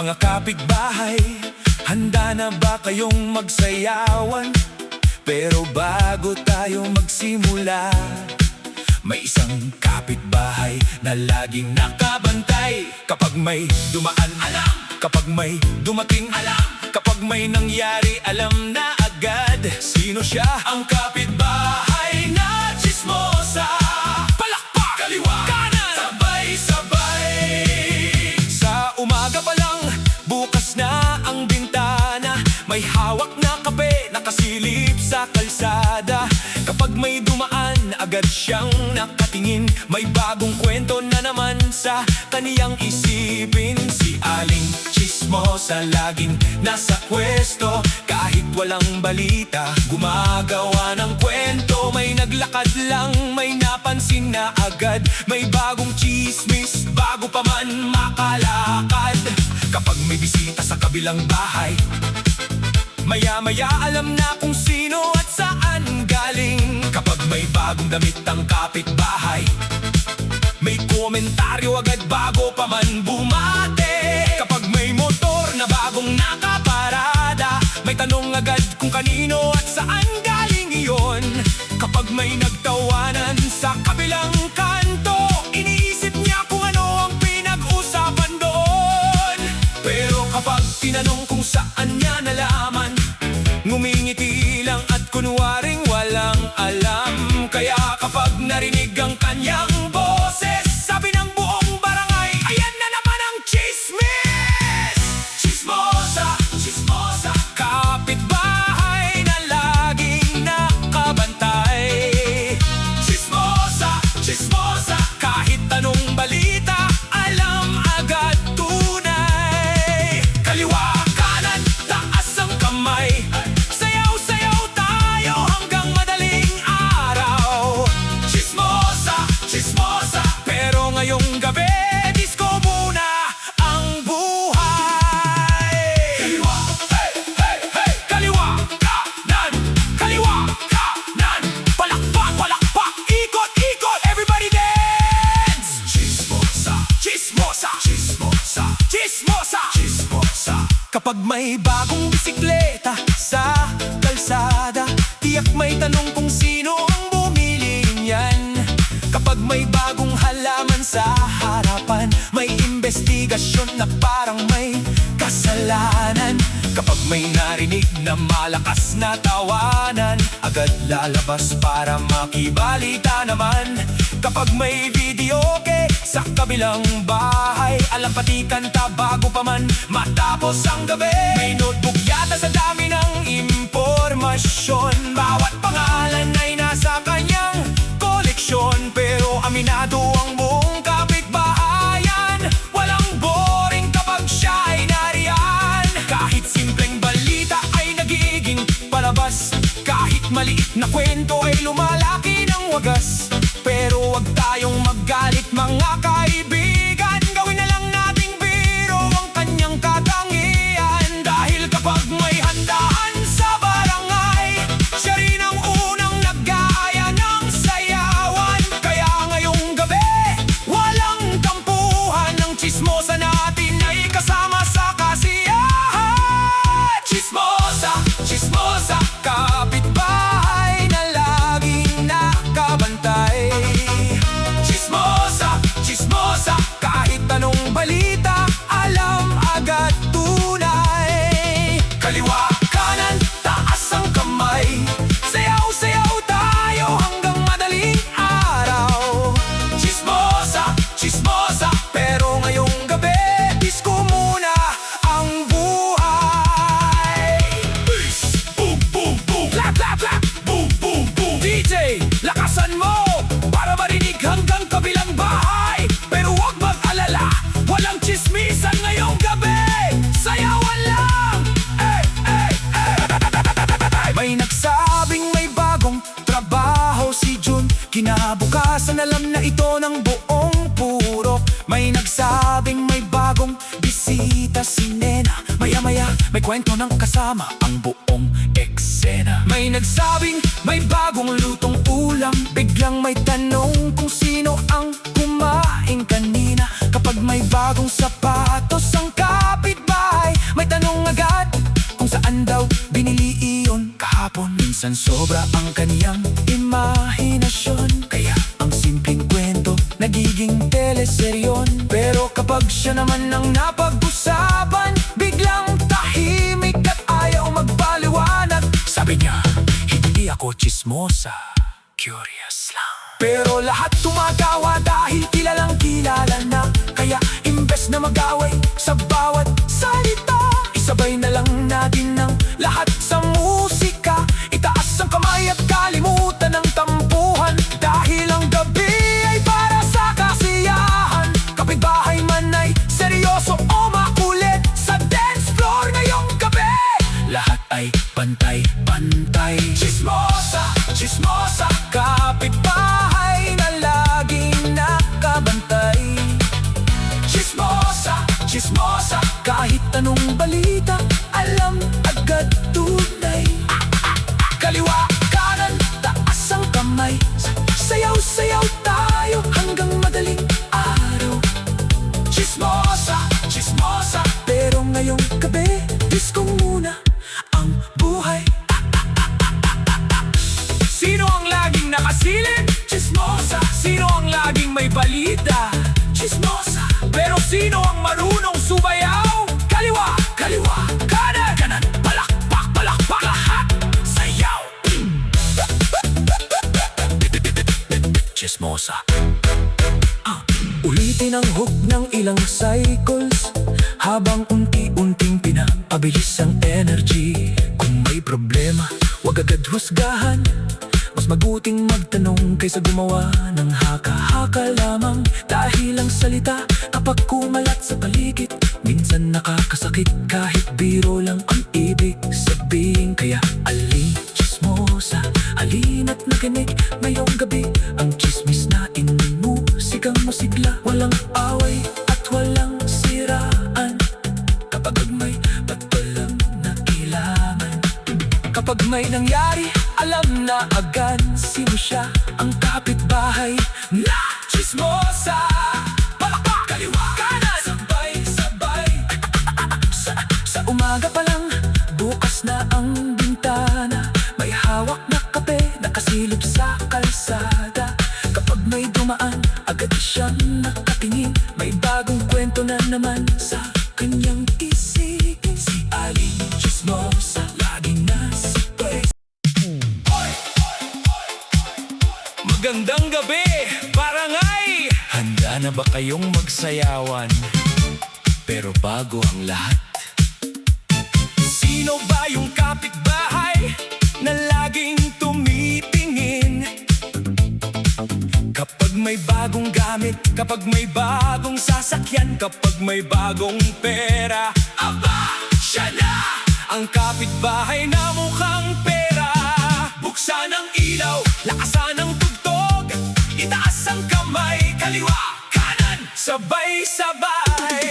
Mga kapitbahay, handa na ba kayong magsayawan? Pero bago tayo magsimula, may isang kapitbahay na laging nakabantay. Kapag may dumaan, alam. Kapag may dumating, alam. Kapag may nangyari, alam na agad. Sino siya? Ang kapitbahay na chismosa. Palakpak, kaliwa, kanan, sabay-sabay. Sa umaga pa lang, bukas na ang bintana. May hawak na kape, nakasilip sa kalsada. Kapag may dumaan, agad siyang nakatingin. May bagong kwento na naman sa kaniyang isipin. Si Aling Chismosa laging nasa pwesto. Kahit walang balita, gumagawa ng kwento. May naglakad lang, may napansin na agad. May bagong chismis, bago pa man makalakad. Kapag may bisita sa kabilang bahay, maya-maya alam na kung sino at saan galing. Kapag may bagong damit ang kapitbahay, may komentaryo agad bago pa man bumate. Kapag may motor na bagong nakaparada, may tanong agad kung kanino at saan galing iyon. Kapag may nagtawanan sa kabilang kanto, iniisip niya kung ano ang pinag-usapan doon. Pero kapag tinanong kung saan niya nalaman, ngumingiti lang at kunwaring walang alam. Kaya kapag narinig ang kanyang boses, sabi ng buong barangay, ayan na naman ang chismis! Chismosa, chismosa, kapitbahay na laging nakabantay. Chismosa, chismosa, kahit anong balita, alam agad tunay. Kaliwa, kanan, taas ang kamay, sayaw-sayaw tayo hanggang madaling araw. Chismosa, chismosa, pero ngayong gabi, disco muna ang buhay. Kaliwa, hey, hey, hey, kaliwa, kanan, kaliwa, kanan. Palakpak, palakpak, ikot, ikot, everybody dance! Chismosa, chismosa, chismosa, chismosa, chismosa. Kapag may bagong bisikleta sa kalsada, tiyak may tanong kung sino ang bumili niyan. Kapag may bagong halaman sa harapan, may investigasyon na parang may kasalanan. Kapag may narinig na malakas na tawanan, agad lalabas para makibalita naman. Kapag may videoke sa kabilang bahay, alam pati kanta bago pa man matapos ang gabi. May notebook yata sa dami ng impormasyon. Bawat pangalan ay nasa kanyang koleksyon. Pero aminado ang buong kapitbahayan, walang boring kapag siya ay nariyan. Kahit simpleng balita ay nagiging palabas, kahit maliit na kwento ay lumalaki ng wagas. Pero wag tayong maggalit mga kaibigan, gawin na lang nating biro ang kanyang katangian. Dahil kapag may handaan sa barangay, siya rin ang unang nag-aaya ng sayawan. Kaya ngayong gabi, walang tampuhan, ng chismosa natin ay kasama sa kasiyahan. Chismosa, chismosa, kapitbahay na laging nakabantay. Chismosa, chismosa, kahit anong balita, alam agad tunay. Kaliwa, kanan, taas ang kamay, sayaw-sayaw tayo hanggang madaling araw. Chismosa, chismosa, pero ngayong gabi, disco muna ang buhay. Bass, boom, boom, boom, clap, clap, clap, boom, boom, boom. DJ, lakasan mo para marinig hanggang kabilang bahay. Pero huwag mag-alala, walang chismisan ngayong gabi. Sayawan lang, eh, eh, eh. May nagsabing may bagong trabaho si Jun. Kinabukasan alam na ito ng buong purok. May nagsabing may bagong bisita si Nena. Maya-maya may kwento ng kasama ang buong eksena. May nagsabing may bagong lutong ulam. Biglang may tanong kung sino ang kumain kanina. Kapag may bagong sapatos ang kapitbahay, Minsan sobra ang kaniyang imahinasyon, kaya ang simpleng kwento nagiging teleseryon. Pero kapag siya naman ang napag-usapan, biglang tahimik at ayaw magpaliwanag. Sabi niya, hindi ako tsismosa, curious lang. Pero lahat tumatawa dahil kilalang kilala na. Kaya imbes na mag-away sa bawat salita, isabay na lang natin ng lahat sa musika. Itaas ang kamay at kalimutan ng tampuhan, dahil ang gabi ay para sa kasiyahan. Kapitbahay man ay seryoso o makulit, sa dance floor ngayong gabi lahat ay pantay-pantay. Chismosa, chismosa, kapitbahay na laging nakabantay. Chismosa, chismosa, kahit anong balita, alam agad tunay. Kaliwa, kanan, taas ang kamay, sayaw-sayaw tayo hanggang madaling araw. Chismosa, chismosa, pero ngayong gabi, disco muna ang buhay. Sino ang laging nakasilip? Chismosa. Sino ang laging may balita? Chismosa. Pero sino ang marunong sumayaw? Kaliwa, kaliwa, kanan, kanan, palakpak, palakpak, lahat sayaw. Chismosa. Ulitin ang hook ng ilang cycles, habang unti-unting pinapabilis ang energy. Kung may problema, wag agad husgahan, mas mabuting magtanong kaysa gumawa ng haka-haka lamang. Dahil ang salita kapag kumalat sa paligid, minsan nakakasakit kahit biro lang ang ibig sabihin. Kaya alin chismosa, halina't nakinig ngayong gabi. Ang chismis na inuusigang masigla, walang away at walang siraan. Kapag may pagpalang nakilaman, kapag may nangyari, alam na agad sino siya. Ang kapitbahay na chismosa. Palakpak, kaliwa, kanan, sabay-sabay. Sa umaga pa lang, bukas na ang bintana, may hawak na kape, nakasilip sa kalsada. Kapag may dumaan, agad siyang nakatingin, may bagong kwento na naman sa kanyang isipin. Si Aling Chismosa, laging nasa place. Magandang gabi, barangay! Handa na ba kayong magsayawan? Pero bago ang lahat, sino ba yung kapitbahay na laging tumitingin? Kapag may bagong gamit, kapag may bagong sasakyan, kapag may bagong pera, aba, siya na ang kapitbahay na mukhang pera. Buksan ang ilaw, lakasan ang tugtog, itaas ang kamay, kaliwa, kanan, sabay-sabay.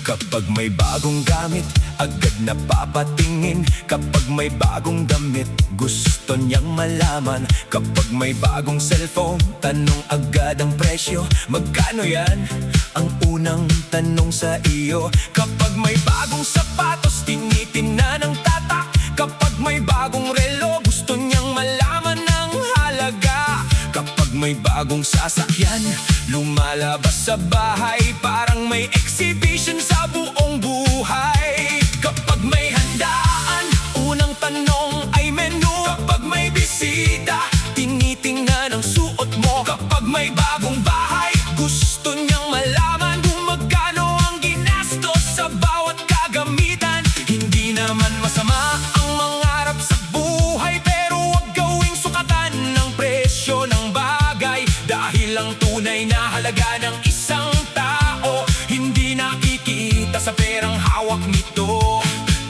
Kapag may bagong gamit, agad napapatingin. Kapag may bagong damit, gusto niyang malaman. Kapag may bagong cellphone, tanong agad ang presyo. Magkano yan? Ang unang tanong sa iyo. Kapag may bagong sapatos, tinitingnan ng tatak. Kapag may bagong relo, gusto niyang malaman ng halaga. Kapag may bagong sasakyan, lumalabas sa bahay, parang may exhibition sa buong buhay. Kapag may handaan, unang tanong ay menu. Kapag may bisita, tinitingnan ang suot mo. Kapag may bagong bahay, gusto niyang malaman kung magkano ang ginastos sa bawat kagamitan. Hindi naman masama ang mangarap sa buhay, pero huwag gawing sukatan ng presyo ng bagay. Dahil ang tunay na halaga ng isang tao, hindi nakikita sa perang hawak nito.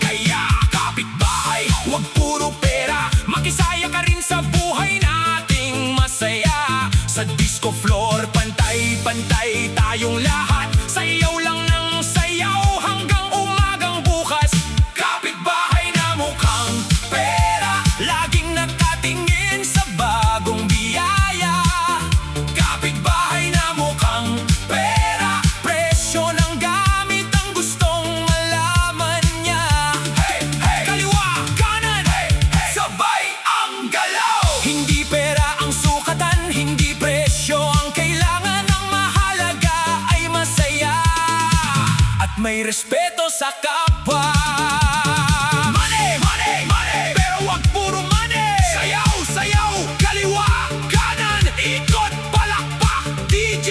Kaya kapitbahay, huwag puro pera, makisaya ka rin sa buhay nating masaya. Sa disco floor, pantay-pantay tayong lahat, sayaw lang ng sayaw hanggang umagang bukas. Kapitbahay na mukhang pera, laging nakatingin sa bagong biyaya. Kapitbahay na mukhang pera, presyo ng gamit ang gustong malaman niya. Hey, hey, kaliwa, kanan, hey, hey, sabay ang respeto sa kapwa. Money, money, money, pero wag puro money. Sayaw, sayaw, kaliwa, kanan, ikot, palakpak. DJ,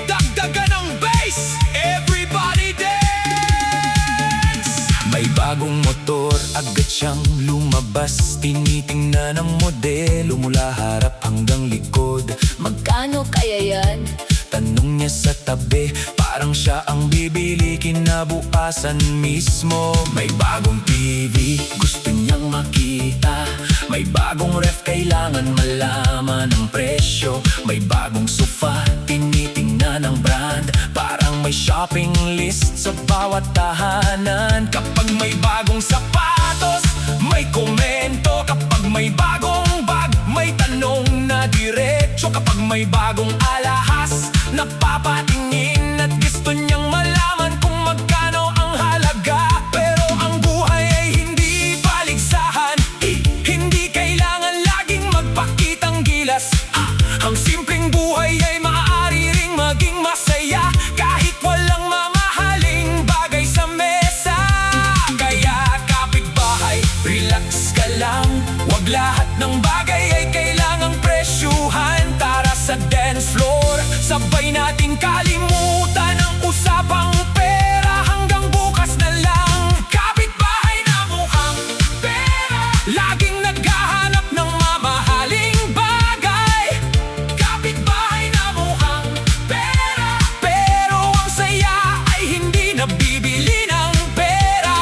dagdagan ng bass, everybody dance. May bagong motor, agad siyang lumabas. Tinitingnan ang modelo mula harap hanggang likod. Magkano kaya yan? Tanong niya sa tabi, parang siya ang bibili kinabukasan mismo. May bagong TV, gusto niyang makita. May bagong ref, kailangan malaman ang presyo. May bagong sofa, tinitingnan ang brand. Parang may shopping list sa bawat tahanan. Kapag may bagong sapatos, may komento. Kapag may bagong bag, may tanong na diretso. Kapag may bagong alahas, napapatingin at gusto niyang malaman kung magkano ang halaga. Pero ang buhay ay hindi paligsahan, hindi kailangan laging magpakitang gilas. Ang simpleng buhay ay maaari ring maging masaya kahit walang mamahaling bagay sa mesa. Kaya kapitbahay, relax ka lang. Wag lahat ng bagay ay kailangang presyuhan. Tara sa dance floor, sabay nating kalimutan ang usapang pera. Hanggang bukas na lang. Kapitbahay na mukhang pera, laging naghahanap ng mamahaling bagay. Kapitbahay na mukhang pera, pero ang saya ay hindi nabibili ng pera.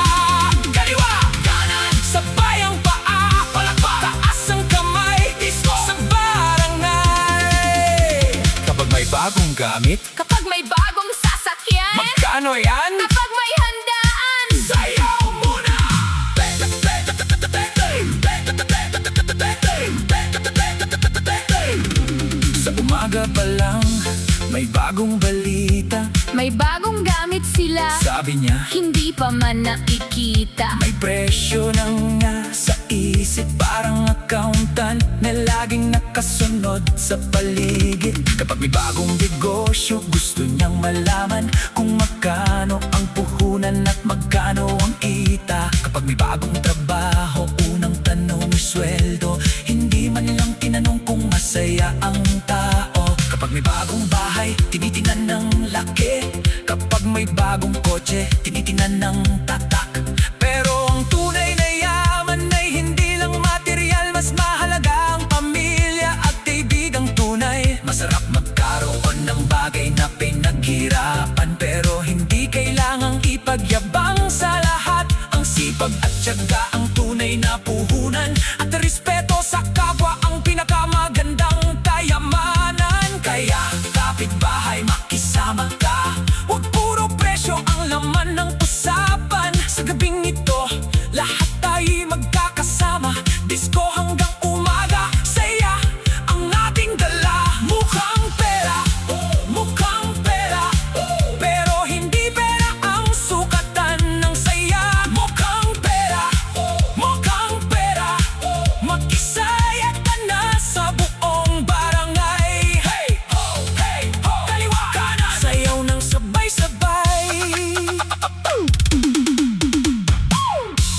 Kaliwa, kanan, sabay ang paa, palakpak, taas ang kamay, disco sa barangay. Kapag may bagong gamit, Kapag may bagong sasakyan, magkano yan? kapag may handaan, Sayaw muna! Sa umaga pa lang, may bagong balita. may bagong gamit sila, Sabi niya, hindi pa man nakikita. may presyo nang nasa isip. Parang accountant na laging nakasunod sa paligid. Kapag may bagong negosyo, gusto niyang malaman kung magkano ang puhunan at magkano ang kita. Kapag may bagong trabaho, unang tanong ay sweldo. Hindi man lang tinanong kung masaya ang tao. Kapag may bagong bahay, tinitingnan ng laki. Kapag may bagong kotse, tinitingnan ng tatak. Pero ang tunay na yaman ay hindi lang material. Mas mahalaga ang pamilya at kaibigang tunay. Masarap magkaroon ng bagay na pinaghirapan, pero hindi kailangang ipagyabang sa lahat. Ang sipag at tiyaga ang tunay na puhunan, at respeto sa kapwa ang pinakamagandang kayamanan. Kaya kapitbahay, makisama ka. Huwag puro presyo ang laman ng usapan. Sa gabing ito, lahat tayo'y magkakasama. Disco hanggang umaga, saya ang ating dala. Mukhang pera, mukhang pera, pero hindi pera ang sukatan ng saya. Mukhang pera, makisaya ka na sa buong barangay. Hey ho, hey ho, kaliwa, kanan, sayaw ng sabay-sabay.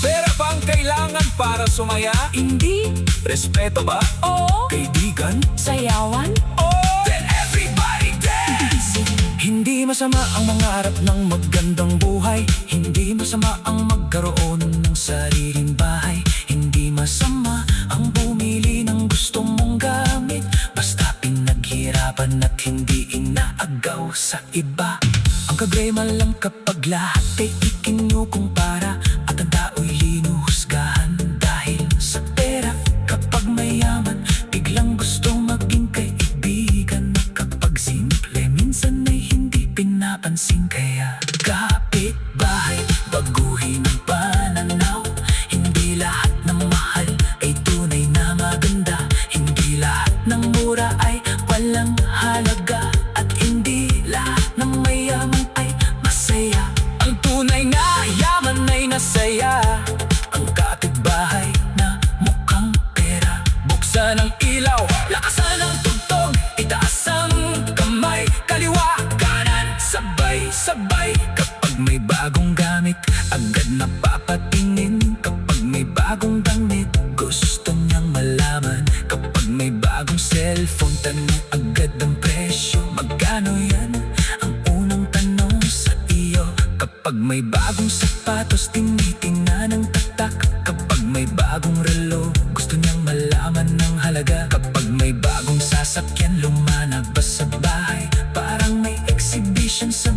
Pera bang kailangan para sumaya? Hindi, Respeto ba? oo, Kaibigan? sayawan, Oh, then everybody dance! Hindi masama ang mangarap ng magandang buhay. Hindi masama ang magkaroon ng sariling bahay. Hindi masama ang bumili ng gusto mong gamit, basta pinaghirapan at hindi inaagaw sa iba. Ang kagrema lang kapag lahat ay ikinukumpara, at ang tao'y linuhusgahan dahil sa pera. Kapag mayaman, biglang gusto maging kaibigan. Kapag simple, minsan ay hindi pinapansin. Kaya kapitbahay, baguhin ang pananaw. Hindi lahat ng mahal ay tunay na maganda. Hindi lahat ng mura ay walang halaga, at hindi lahat ng mayaman ay masaya. Ang tunay na yaman ay nasaya. Ang kapitbahay na mukhang pera. Buksan ang ilaw, lakasan ang tugtog, itaas ang kamay, kaliwa, kanan, sabay-sabay. Kapag may bagong gamit, cellphone, tanong agad ang presyo. Magkano yan? Ang unang tanong sa iyo. Kapag may bagong sapatos, tinitingnan ang tatak. Kapag may bagong relo, gusto niyang malaman ng halaga. Kapag may bagong sasakyan, lumanabas sa bahay, parang may exhibition sa